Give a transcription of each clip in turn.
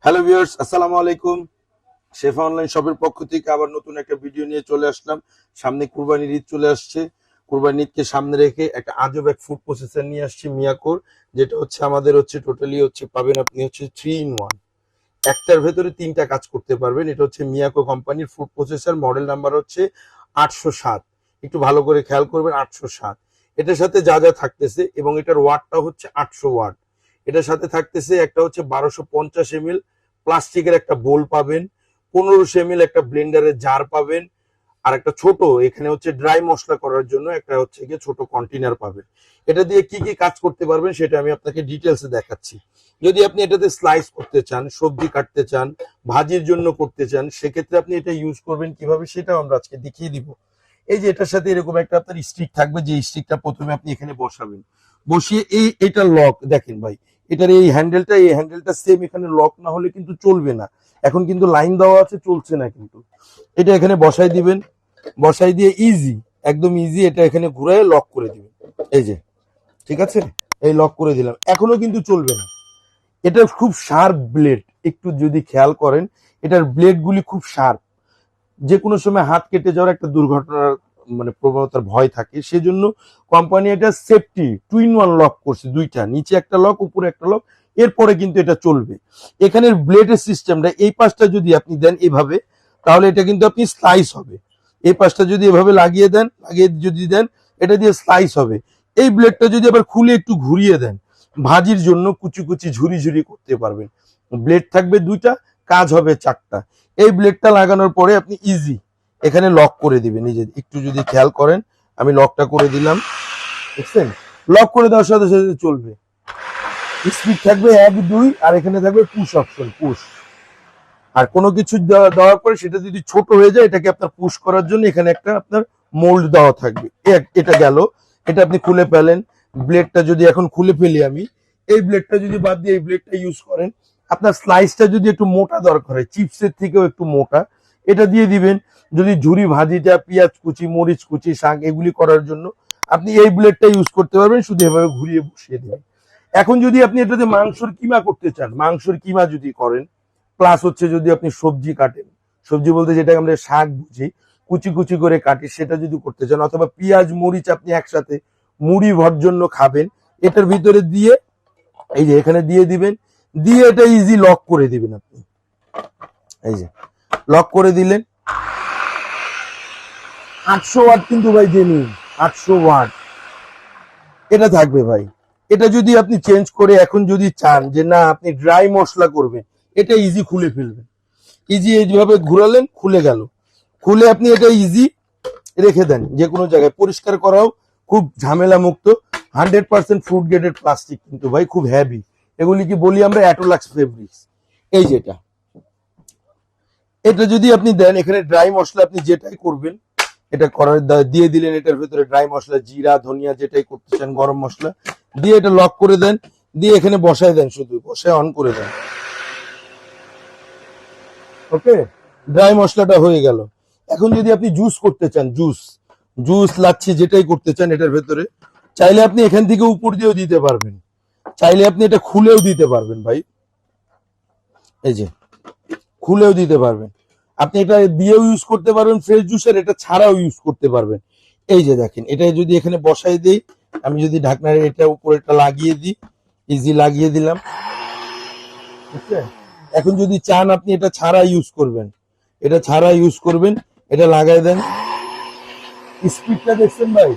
Hello viewers, আসসালামু আলাইকুম। শেফা online শপের পক্ষ থেকে আবার নতুন একটা ভিডিও নিয়ে চলে আসলাম। সামনে কুরবানির ঈদ চলে আসছে। কুরবানির ঈদকে সামনে রেখে একটা আজব এক ফুড প্রসেসর নিয়ে আসছি মিয়াকোর, যেটা হচ্ছে আমাদের টোটালি পাবেন আপনি 3 in 1। একটার ভেতরে তিনটা কাজ করতে পারবেন। এটা হচ্ছে মিয়াকো কোম্পানির ফুড প্রসেসর, মডেল নাম্বার হচ্ছে 807। একটু ভালো করে খেয়াল করবেন, 807। এটার সাথে যা যা থাকতেছে এবং এটার ওয়াটটা হচ্ছে 800 ওয়াট। এটার সাথে থাকতেছে একটা হচ্ছে 1250 ml প্লাস্টিকের একটা বোল পাবেন, 1500 ml একটা ব্লেন্ডারের জার পাবেন, আর একটা ছোট এখানে হচ্ছে ড্রাই মশলা করার জন্য একটা হচ্ছে গিয়ে ছোট কন্টেনার পাবেন। এটা দিয়ে কি কি কাজ করতে পারবেন সেটা আমি আপনাকে ডিটেলসে দেখাচ্ছি। যদি আপনি এটাতে স্লাইস করতে চান, সবজি কাটতে চান, ভাজির জন্য করতে চান, সেক্ষেত্রে আপনি এটা ইউজ করবেন কিভাবে সেটাও আমরা আজকে দেখিয়ে দিব। এই যে এটার সাথে এরকম একটা আপনার স্টিক থাকবে, যে স্টিকটা প্রথমে আপনি এখানে বসাবেন। বসিয়ে এটা লক দেখেন ভাই, এটার এই হ্যান্ডেলটা সেম, এখানে লক না হলে কিন্তু চলবে না। এখন কিন্তু লাইন দেওয়া আছে, চলছে না কিন্তু। এটা এখানে বসাই দিবেন, বসাই দিয়ে একদম ইজি এটা এখানে ঘুরায় লক করে দিবেন। এই যে, ঠিক আছে, এই লক করে দিলাম। এখনো কিন্তু চলবে না। এটা খুব শার্প ব্লেড, একটু যদি খেয়াল করেন এটার ব্লেড গুলি খুব শার্প। যে কোনো সময় হাত কেটে যাওয়ার একটা দুর্ঘটনার প্রবণতার ভয় থাকে, সেজন্য কোম্পানি এটা সেফটি 2 in 1 লক করছে, দুইটা, নিচে একটা লক, উপরে একটা লক। এরপরে কিন্তু এটা চলবে। এখানের ব্লেডের সিস্টেমটা এই পাশটা যদি আপনি দেন এভাবে, তাহলে এটা কিন্তু আপনি স্লাইস হবে। এই পাশটা যদি এভাবে লাগিয়ে যদি দেন, এটা দিয়ে স্লাইস হবে। এই ব্লেডটা যদি আবার খুলে একটু ঘুরিয়ে দেন, ভাজির জন্য কুচি কুচি ঝুরি ঝুরি করতে পারবেন। ব্লেড থাকবে দুইটা, কাজ হবে চারটা। এই ব্লেডটা লাগানোর পরে আপনি এখানে লক করে দিবেন। নিজে একটু যদি খেয়াল করেন, আমি লকটা করে দিলাম, দেখছেন? লক করে দেওয়ার সাথে সাথে চলবে। স্পিড থাকবে 1 2, আর এখানে থাকবে পুশ অপশন, পুশ। আর কোনো কিছু দেওয়ার পরে সেটা যদি ছোট হয়ে যায়, এটাকে আপনার পুশ করার জন্য এখানে একটা আপনার মোল্ড দেওয়া থাকবে। এটা গেল, এটা আপনি খুলে ফেলেন। ব্লেডটা যদি এখন খুলে ফেলি আমি, এই ব্লেডটা যদি বাদ দিয়ে এই ব্লেডটা ইউজ করেন, আপনার স্লাইসটা যদি একটু মোটা দরকার হয়, চিপসের থেকেও একটু মোটা, এটা দিয়ে দিবেন। যদি ঝুরি ভাজিটা, পেঁয়াজ কুচি, মরিচ কুচি, শাক এগুলি করার জন্য আপনি এই ব্লেডটা ইউজ করতে পারবেন। শুধু এভাবে ঘুরিয়ে বসিয়ে দেবেন। এখন যদি আপনি এটাতে মাংসের কিমা করতে চান, মাংসের কিমা যদি করেন, প্লাস হচ্ছে যদি আপনি সবজি কাটেন, সবজি বলতে যেটা আমরা শাক বুঝি, কুচি কুচি করে কাটি, সেটা যদি করতে চান, অথবা পেঁয়াজ মরিচ আপনি একসাথে মুড়ি ভর জন্য খাবেন, এটার ভিতরে দিয়ে এই যে এখানে দিয়ে দিবেন। দিয়ে এটা ইজি লক করে দিবেন আপনি। এই যে লক করে দিলেন। 800 ওয়াট কিন্তু ভাই জেনুইন, 800 ওয়াট এটা থাকবে ভাই। এটা যদি আপনি চেঞ্জ করে এখন যদি চান যে না আপনি ড্রাই মশলা করবেন, এটা ইজি খুলে ফেলবেন। এইভাবে ঘুরালেন, খুলে গেল। খুলে আপনি এটা ইজি রেখে দেন, যে কোনো জায়গায় পরিষ্কার করাও খুব ঝামেলা মুক্ত। 100% ফুড গ্রেডেড প্লাস্টিক কিন্তু ভাই, খুব হেভি। এগুলি কি বলি আমরা, অ্যাটোলাক্স ফেব্রিক্স। এই যেটা, এটা যদি আপনি দেন, এখানে ড্রাই মশলা আপনি যেটাই করবেন, এটা করার দিয়ে দিলেন। এটার ভিতরে ড্রাই মশলা, জিরা, ধনিয়া যেটাই করতে চান, গরম মশলা দিয়ে এটা লক করে দেন। দিয়ে এখানে বসায় দেন, শুধু বসায় অন করে দেন। ওকে, ড্রাই মশলাটা হয়ে গেল। এখন যদি আপনি জুস করতে চান, জুস লাচ্ছি যেটাই করতে চান, এটার ভেতরে চাইলে আপনি এখান থেকে উপর দিয়েও দিতে পারবেন, চাইলে আপনি এটা খুলেও দিতে পারবেন ভাই। এই যে খুলেও দিতে পারবেন আপনি, এটা দিয়েও ইউজ করতে পারবেন ফ্রেশ জুসের, এটা ছাড়াও ইউজ করতে পারবেন। এই যে দেখেন, এটা যদি এখানে বসাই দিই, আমি যদি ঢাকনার এটা উপরেটা লাগিয়ে দিই, ইজি লাগিয়ে দিলাম। বুঝছেন? এখন যদি চান আপনি এটা ছাড়া ইউজ করবেন, এটা ছাড়া ইউজ করবেন, এটা লাগাই দেন। স্পিডটা দেখছেন ভাই?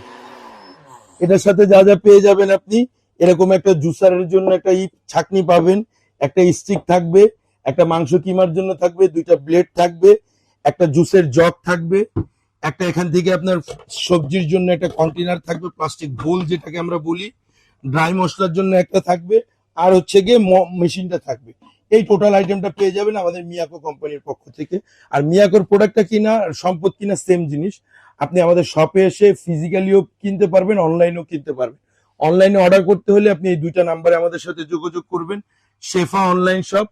এটার সাথে যা যা পেয়ে যাবেন আপনি, এরকম একটা জুসারের জন্য একটা ছাঁকনি পাবেন, একটা স্টিক থাকবে, একটা মাংস কিমার জন্য থাকবে, দুইটা ব্লেড থাকবে, একটা জুসের জগ থাকবে, একটা এখান থেকে আপনার সবজির জন্য একটা কন্টেনার থাকবে, প্লাস্টিক বোল যেটাকে আমরা বলি, ড্রাই মশলার জন্য একটা থাকবে, আর হচ্ছে গিয়ে মেশিনটা থাকবে। এই টোটাল আইটেমটা পেয়ে যাবেন আমাদের মিয়াকো কোম্পানির পক্ষ থেকে। আর মিয়াকোর প্রোডাক্টটা কিনা, সম্পদ কিনা সেম জিনিস। আপনি আমাদের শপে এসে ফিজিক্যালিও কিনতে পারবেন, অনলাইনেও কিনতে পারবেন। অনলাইনে অর্ডার করতে হলে আপনি এই দুইটা নাম্বারে আমাদের সাথে যোগাযোগ করবেন, শেফা অনলাইন শপ।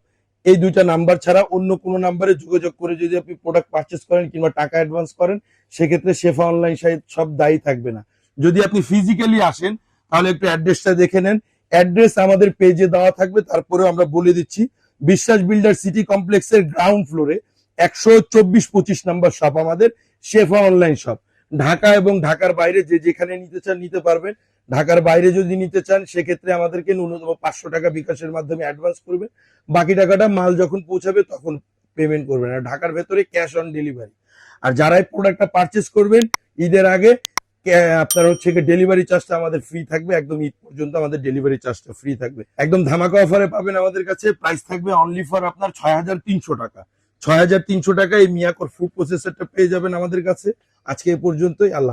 এই দুইটা নাম্বার ছাড়া অন্য কোনো নাম্বারে যোগাযোগ করে যদি আপনি প্রোডাক্ট পারচেস করেন কিংবা টাকা অ্যাডভান্স করেন, সেক্ষেত্রে শেফা অনলাইন সব দায়ী থাকবে না। যদি আপনি ফিজিক্যালি আসেন, তাহলে একটু অ্যাড্রেসটা দেখে নেন। অ্যাড্রেস আমাদের পেজে দেওয়া থাকবে, তারপরে আমরা বলে দিচ্ছি বিশ্বাস বিল্ডার সিটি কমপ্লেক্সের গ্রাউন্ড ফ্লোরে 124-25 নম্বর শপ আমাদের শেফা অনলাইন শপ। ঢাকা এবং ঢাকার বাইরে যে যেখানে নিতে চান নিতে পারবেন। ঢাকার বাইরে যদি নিতে চান সেক্ষেত্রে আমাদেরকে ন্যূনতম 500 টাকা বিকাশের মাধ্যমে অ্যাডভান্স করবেন, বাকি টাকাটা মাল যখন পৌঁছাবে তখন পেমেন্ট করবেন। আর ঢাকার ভেতরে ক্যাশ অন ডেলিভারি। আর যারা এই প্রোডাক্টটা পারচেস করবেন ঈদের আগে আপনার হচ্ছে ডেলিভারি চার্জটা আমাদের ফ্রি থাকবে, একদম ঈদ পর্যন্ত আমাদের ডেলিভারি চার্জটা ফ্রি থাকবে। একদম ধামাকা অফারে পাবেন আমাদের কাছে। প্রাইস থাকবে অনলি ফর আপনার 6300 টাকা। 6300 টাকা এই মিয়াকোর ফুড প্রসেসরটা পেয়ে যাবেন আমাদের কাছে। আজকে এ পর্যন্তই। আল্লাহ।